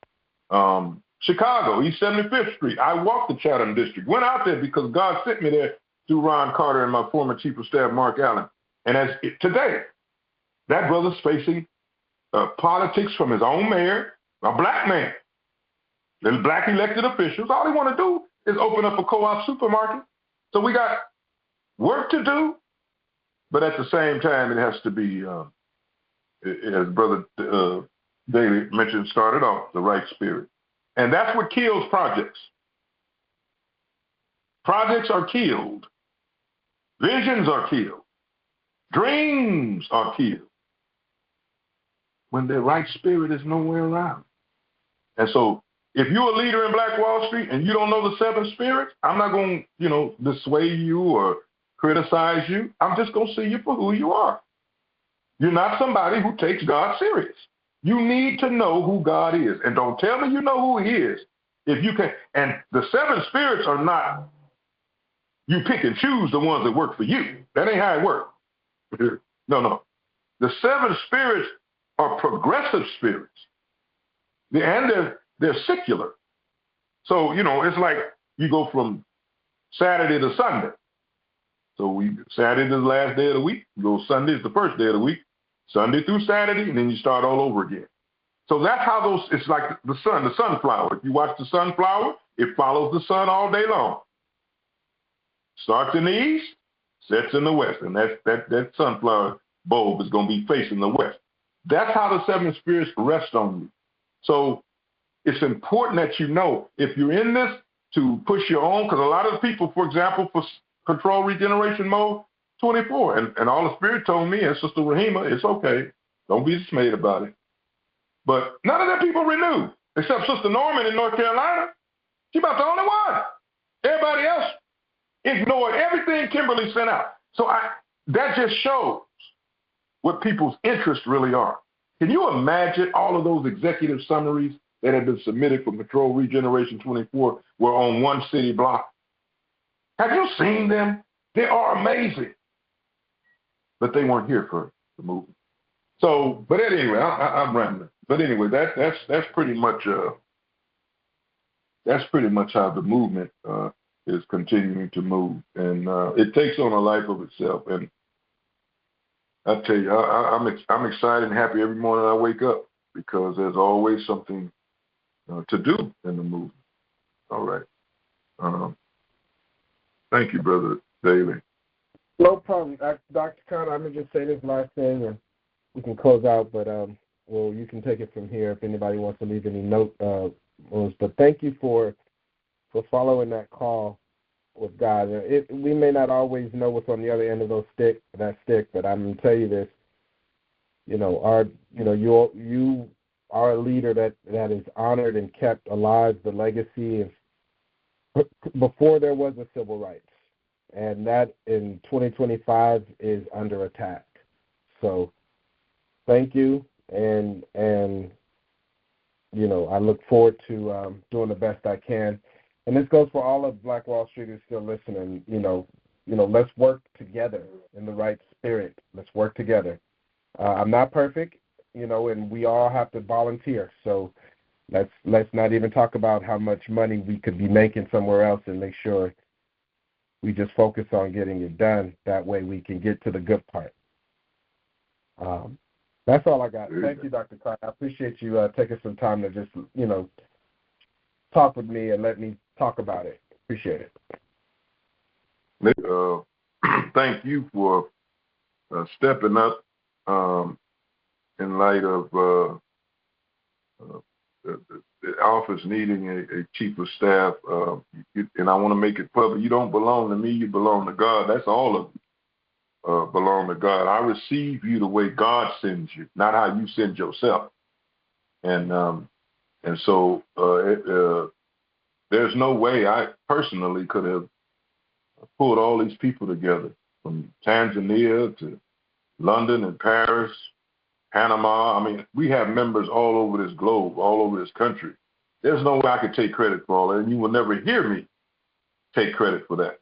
Chicago, East 75th Street. I walked the Chatham District, went out there because God sent me there through Ron Carter and my former Chief of Staff, Mark Allen. And today, that brother's facing politics from his own mayor, a black man. The black elected officials, all they want to do is open up a co-op supermarket. So we got work to do, but at the same time, it has to be, as Brother Dailey mentioned, started off, the right spirit. And that's what kills projects. Projects are killed. Visions are killed. Dreams are killed when the right spirit is nowhere around. And so if you're a leader in Black Wall Street and you don't know the seven spirits, I'm not going to, dissuade you or criticize you. I'm just going to see you for who you are. You're not somebody who takes God serious. You need to know who God is. And don't tell me you know who he is. If you can, and the seven spirits are not, you pick and choose the ones that work for you. That ain't how it works. No. The seven spirits are progressive spirits. And they're secular. So, it's like you go from Saturday to Sunday. So Saturday is the last day of the week. You go Sunday is the first day of the week. Sunday through Saturday, and then you start all over again. So that's how it's like the sunflower. If you watch the sunflower, it follows the sun all day long. Starts in the east, sets in the west, and that sunflower bulb is going to be facing the west. That's how the seven spirits rest on you. So it's important that you know if you're in this to push your own, because a lot of the people, for example, for control regeneration mode, 24, and all the Spirit told me, and Sister Rahima, it's okay. Don't be dismayed about it. But none of them people renewed, except Sister Norman in North Carolina. She about the only one. Everybody else ignored everything Kimberly sent out. So that just shows what people's interests really are. Can you imagine all of those executive summaries that have been submitted for Control Regeneration 24 were on one city block? Have you seen them? They are amazing. But they weren't here for the movement. So, but anyway, I'm rambling. But anyway, that's pretty much how the movement is continuing to move, and it takes on a life of itself. And I tell you, I'm excited and happy every morning I wake up because there's always something to do in the movement. All right. Thank you, Brother Dailey. No problem. Dr. Carter, I'm going to just say this last thing, and we can close out, but you can take it from here if anybody wants to leave any note. But thank you for following that call with God. We may not always know what's on the other end of that stick, but I'm going to tell you this. You are a leader that is honored and kept alive the legacy of before there was a civil rights. And that in 2025 is under attack. So thank you, and I look forward to doing the best I can. And this goes for all of Black Wall Street who's still listening. Let's work together in the right spirit. Let's work together. I'm not perfect, and we all have to volunteer. So let's not even talk about how much money we could be making somewhere else, and make sure we just focus on getting it done. That way we can get to the good part. That's all I got. Thank you, Dr. Carter. I appreciate you taking some time to just, talk with me and let me talk about it. Appreciate it. Thank you for stepping up in light of the office needing a chief of staff, and I want to make it public. You don't belong to me, you belong to God. That's all of you belong to God. I receive you the way God sends you, not how you send yourself. And so there's no way I personally could have pulled all these people together from Tanzania to London and Paris, Panama. I mean, we have members all over this globe, all over this country. There's no way I could take credit for all that, and you will never hear me take credit for that.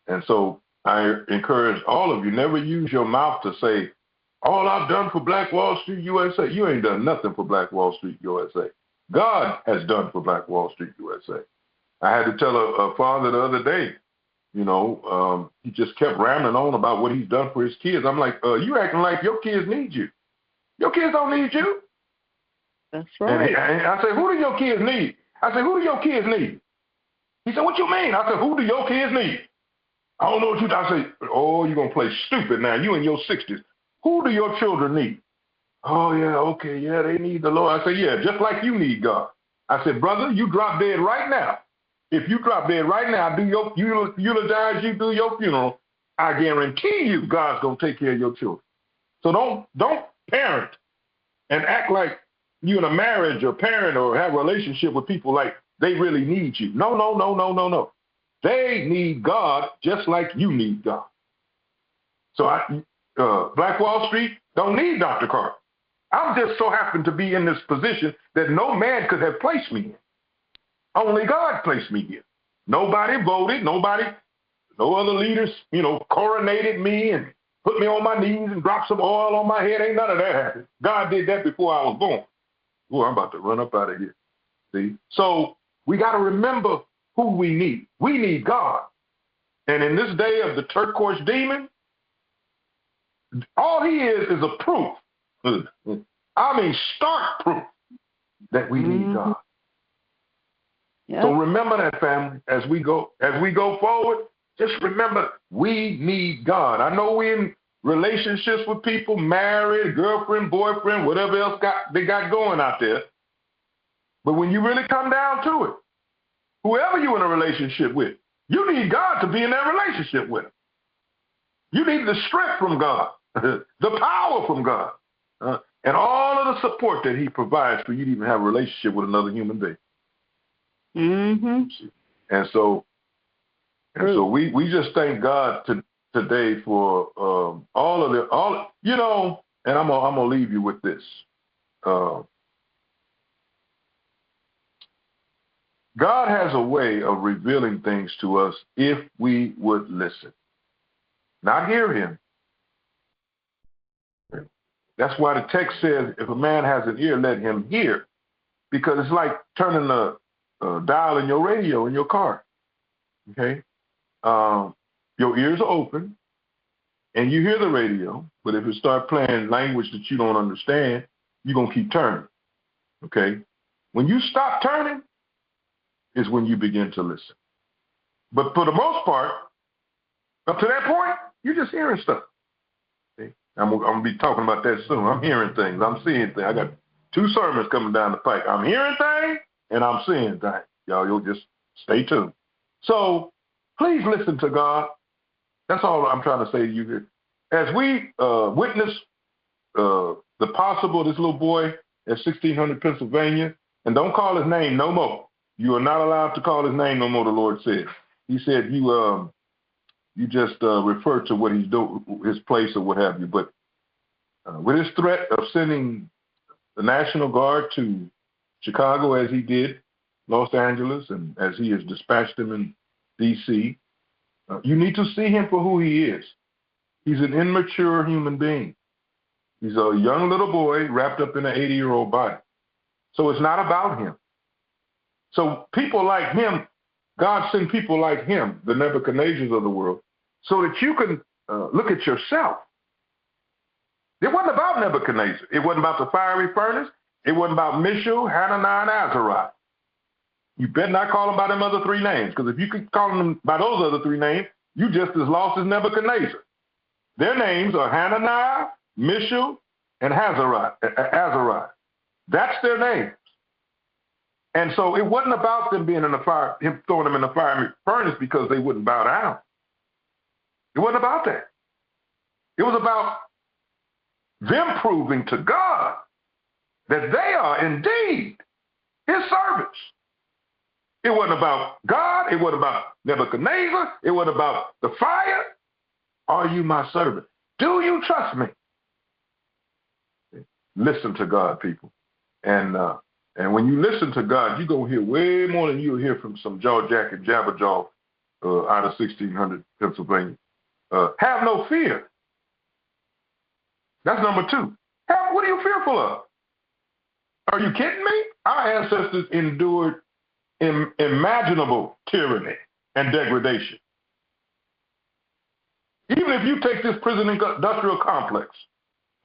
And so I encourage all of you, never use your mouth to say, all I've done for Black Wall Street USA. You ain't done nothing for Black Wall Street USA. God has done for Black Wall Street USA. I had to tell a father the other day, he just kept rambling on about what he's done for his kids. I'm like, you acting like your kids need you. Your kids don't need you. That's right. And I said, who do your kids need? I said, who do your kids need? He said, what you mean? I said, who do your kids need? I don't know what you I said, oh, you're going to play stupid now. You in your 60s. Who do your children need? Oh, yeah, okay, yeah, they need the Lord. I said, yeah, just like you need God. I said, brother, you drop dead right now. If you drop dead right now, eulogize you, do your funeral, I guarantee you God's going to take care of your children. So don't parent and act like you in a marriage or parent or have a relationship with people like they really need you. No. They need God just like you need God. So Black Wall Street don't need Dr. Carter. I'm just so happen to be in this position that no man could have placed me in. Only God placed me here. Nobody voted. No other leaders, coronated me and put me on my knees and dropped some oil on my head. Ain't none of that happened. God did that before I was born. Oh, I'm about to run up out of here. See? So we got to remember who we need. We need God. And in this day of the turquoise demon, all he is a proof. I mean, stark proof that we need God. Yep. So remember that, family, as we go forward, just remember we need God. I know we're in relationships with people, married, girlfriend, boyfriend, whatever else they got going out there. But when you really come down to it, whoever you're in a relationship with, you need God to be in that relationship with him. You need the strength from God, the power from God, and all of the support that he provides for you to even have a relationship with another human being. Mm-hmm. And so we just thank God today for and I'm gonna leave you with this. God has a way of revealing things to us if we would listen, not hear him. That's why the text says, if a man has an ear, let him hear, because it's like turning the dial in your radio in your car. Okay, your ears are open, and you hear the radio. But if it starts playing language that you don't understand, you're gonna keep turning. Okay, when you stop turning, is when you begin to listen. But for the most part, up to that point, you're just hearing stuff. Okay? I'm gonna be talking about that soon. I'm hearing things. I'm seeing things. I got 2 sermons coming down the pike. I'm hearing things and I'm seeing things. Y'all, you'll just stay tuned. So please listen to God. That's all I'm trying to say to you here. As we witness the possible of this little boy at 1600 Pennsylvania, and don't call his name no more. You are not allowed to call his name no more, the Lord said. He said you just refer to what he's doing, his place or what have you. But with his threat of sending the National Guard to Chicago as he did, Los Angeles, and as he has dispatched them in D.C., you need to see him for who he is. He's an immature human being. He's a young little boy wrapped up in an 80-year-old body. So it's not about him. So people like him, God sent people like him, the Nebuchadnezzars of the world, so that you can look at yourself. It wasn't about Nebuchadnezzar. It wasn't about the fiery furnace. It wasn't about Mishael, Hananiah, and Azariah. You better not call them by them other 3 names, because if you keep calling them by those other 3 names, you just as lost as Nebuchadnezzar. Their names are Hananiah, Mishael, and Azariah. That's their names. And so it wasn't about them being in the fire, him throwing them in the fiery furnace because they wouldn't bow down. It wasn't about that. It was about them proving to God that they are indeed his servants. It wasn't about God. It wasn't about Nebuchadnezzar. It wasn't about the fire. Are you my servant? Do you trust me? Listen to God, people. And And when you listen to God, you're going to hear way more than you'll hear from some jaw-jacking jabberjaw out of 1600 Pennsylvania. Have no fear. That's number 2. What are you fearful of? Are you kidding me? Our ancestors endured imaginable tyranny and degradation. Even if you take this prison industrial complex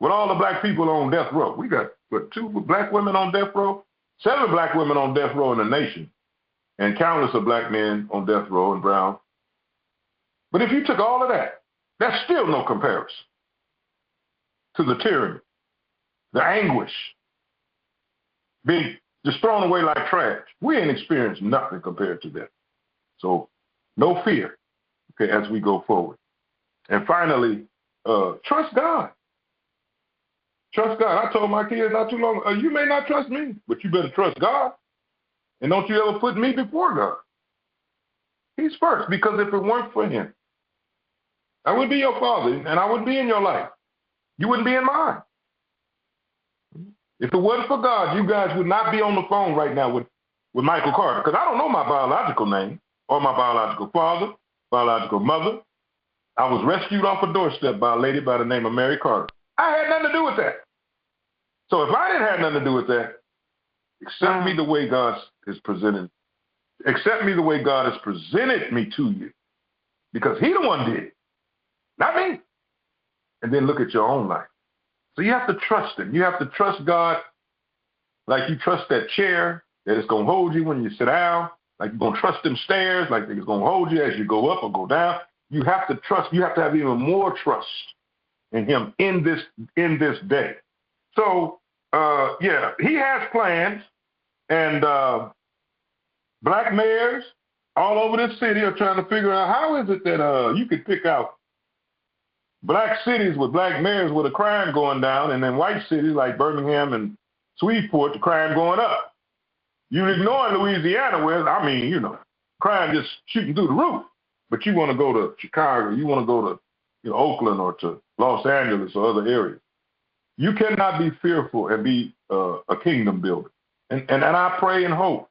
with all the black people on death row, we got, 2 black women on death row, 7 black women on death row in the nation, and countless of black men on death row in Brown. But if you took all of that, that's still no comparison to the tyranny, the anguish, being just thrown away like trash. We ain't experienced nothing compared to that. So no fear, okay, as we go forward. And finally, trust God. Trust God. I told my kids not too long ago, you may not trust me, but you better trust God. And don't you ever put me before God. He's first, because if it weren't for him, I would be your father, and I would be in your life. You wouldn't be in mine. If it wasn't for God, you guys would not be on the phone right now with Michael Carter, because I don't know my biological name or my biological father, biological mother. I was rescued off a doorstep by a lady by the name of Mary Carter. I had nothing to do with that. So if I didn't have nothing to do with that, accept me the way God is presented. Accept me the way God has presented me to you, because he the one did it, not me. And then look at your own life. So you have to trust him. You have to trust God like you trust that chair that it's going to hold you when you sit down, like you're going to trust them stairs, like it's going to hold you as you go up or go down. You have to trust. You have to have even more trust in him in this day. So, he has plans, and black mayors all over this city are trying to figure out how is it that you could pick out black cities with black mayors with a crime going down, and then white cities like Birmingham and Shreveport, the crime going up. You ignore Louisiana where, crime just shooting through the roof. But you want to go to Chicago, you want to go to Oakland or to Los Angeles or other areas. You cannot be fearful and be a kingdom builder. And I pray and hope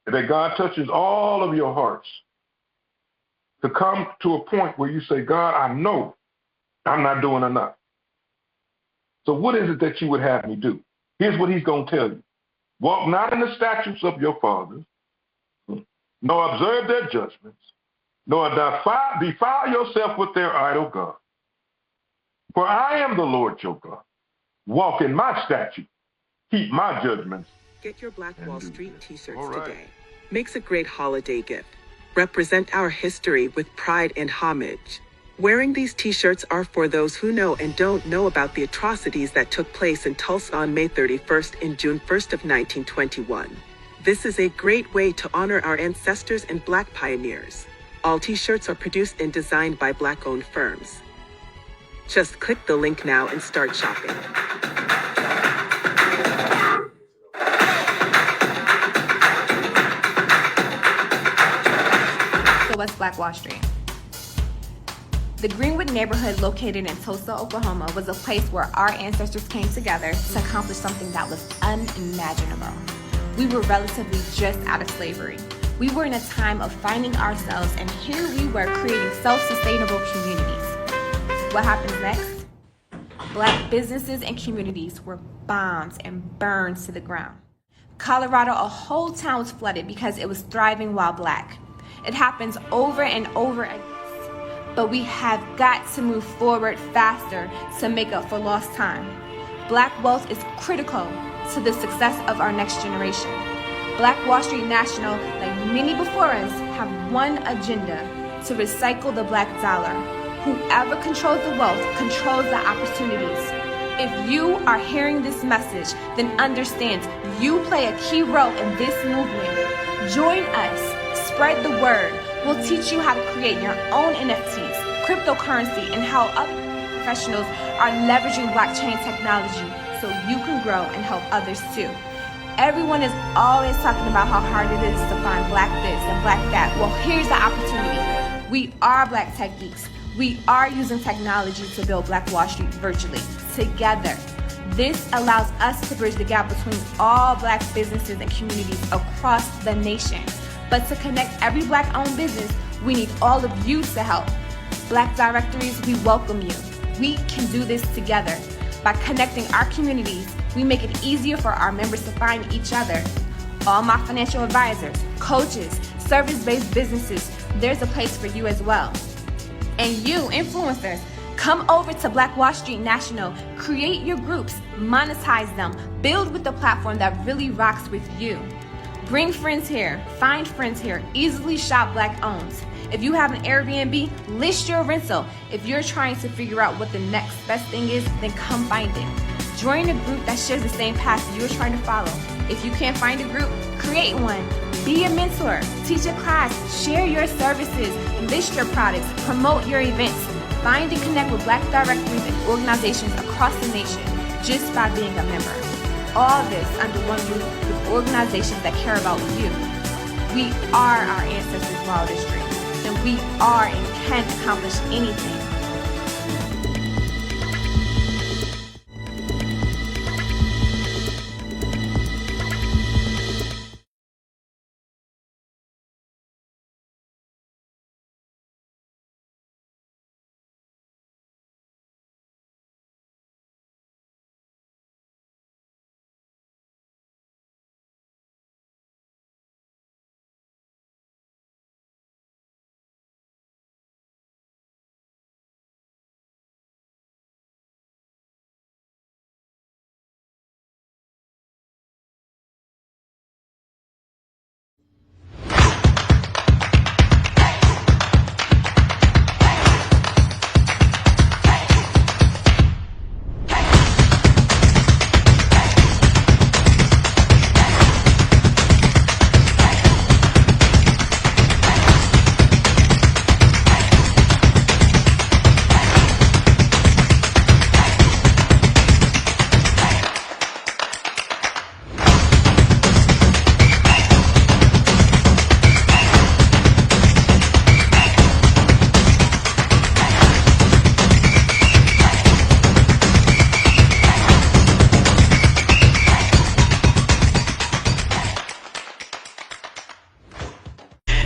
that God touches all of your hearts to come to a point where you say, God, I know I'm not doing enough. So what is it that you would have me do? Here's what he's going to tell you. Walk not in the statutes of your fathers, nor observe their judgments, nor defile yourself with their idol God. For I am the Lord your God. Walk in my statutes, keep my judgments. Get your Black Wall Street t-shirts today. Makes a great holiday gift. Represent our history with pride and homage. Wearing these t-shirts are for those who know and don't know about the atrocities that took place in Tulsa on May 31st and June 1st of 1921. This is a great way to honor our ancestors and Black pioneers. All t-shirts are produced and designed by Black-owned firms. Just click the link now and start shopping. So what's Black Wall Street? The Greenwood neighborhood located in Tulsa, Oklahoma was a place where our ancestors came together to accomplish something that was unimaginable. We were relatively just out of slavery. We were in a time of finding ourselves, and here we were creating self-sustainable communities. What happens next? Black businesses and communities were bombed and burned to the ground. Colorado, a whole town was flooded because it was thriving while Black. It happens over and over again. But we have got to move forward faster to make up for lost time. Black wealth is critical to the success of our next generation. Black Wall Street National, like many before us, have one agenda: to recycle the Black dollar. Whoever controls the wealth controls the opportunities. If you are hearing this message, then understand you play a key role in this movement. Join us, spread the word. We'll teach you how to create your own NFTs, cryptocurrency, and how other professionals are leveraging blockchain technology so you can grow and help others too. Everyone is always talking about how hard it is to find Black this and Black that. Well, here's the opportunity. We are Black tech geeks. We are using technology to build Black Wall Street virtually, together. This allows us to bridge the gap between all Black businesses and communities across the nation. But to connect every Black-owned business, we need all of you to help. Black directories, we welcome you. We can do this together. By connecting our communities, we make it easier for our members to find each other. All my financial advisors, coaches, service-based businesses, there's a place for you as well. And you, influencers, come over to Black Wall Street National, create your groups, monetize them, build with the platform that really rocks with you. Bring friends here, find friends here, easily shop Black-owned. If you have an Airbnb, list your rental. If you're trying to figure out what the next best thing is, then come find it. Join a group that shares the same path you're trying to follow. If you can't find a group, create one. Be a mentor, teach a class, share your services, list your products, promote your events. Find and connect with Black directories and organizations across the nation just by being a member. All this under one roof with organizations that care about you. We are our ancestors' wildest dreams, and we are and can accomplish anything.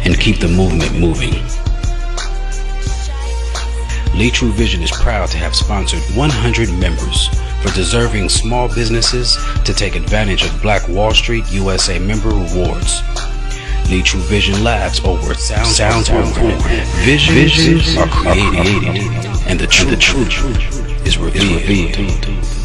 And keep the movement moving. Lee True Vision is proud to have sponsored 100 members for deserving small businesses to take advantage of Black Wall Street USA member rewards. Lee True Vision Labs over at Sounds Program. Visions are created, and the truth is revealed.